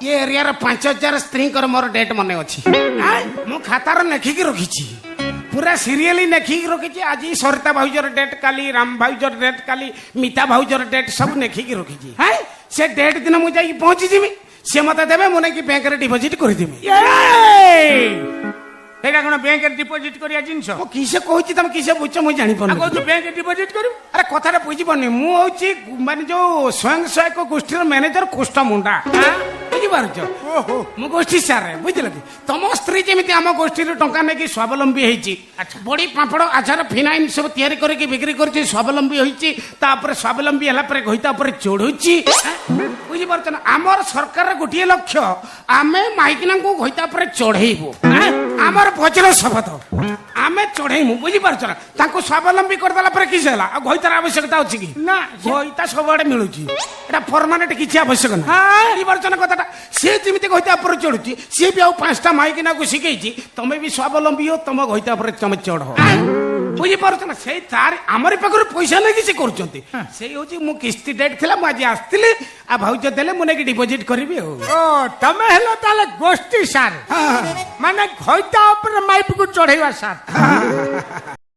ये एरिया 5000 स्त्री मोर डेट मन अच्छी मु खातार लेखिकी रखी पूरा सीरियली लेखिकी रखी आज सरिता भाउजर डेट काली राम भाउजर डेट काली मिता भाउजर डेट सब लेखिकी रखी से डेट दिन मुझे पहुंची जीवी सी मत देवे मुझे कि बैंक डिपोजिट करदेवी एटा कोन बैंक डिपोजिट करिया जिंस मो किसे कहूची तुम किसे बुझ मुझे जानी पन आगो तू बैंक डिपोजिट करू अरे कथाटा बुझी पानी मु होची माने जो स्वयं सहायक गोष्ठीर मैनेजर कुष्ठ मुंडा बुझी पारछ ओहो मु गोष्ठी सारे बुझल कि तुम स्त्री जेमिति आम गोष्ठीर टंका नेकी स्वावलंबी हेची बड़ी पापड़ आचार फिनाइन सब तैयारी करके बिक्री करछि स्वावलंबी होईची तापर स्वावलंबी हला पर घइता पर चढ़ुची बुझी पारछ ना हमर सरकार गोटिए लक्ष्य आमे माइकिना को घइता पर चढ़ेइबो हमर वज्र शपथ आमे चढ़ेइमु बुझी पारछ ना ताको स्वावलंबी करदला पर किछ हला आ घइतार आवश्यकता अछि कि ना घइता सबआडे मिलुची एटा परमानेंट किछ आवश्यक ना बुझी पारछ ना कथाटा से जेमिति घइता पर चढ़ुची से भी आ पांचटा माइकिना को शिखैची तमे भी स्वावलंबी हो तम घइता पर तमे चढ़ो बुझी पारछ ना से तार हमर पाखर पैसा नै किछ करचंती से होची मु किस्ती डेट थिला मु आज आस्तिली आ भाउज देले मु नेकी डिपोजिट करबी हो ओ तमे हेलो ताले गोष्ठी सार माने घइता ऊपर माइप को चढ़ेवा सार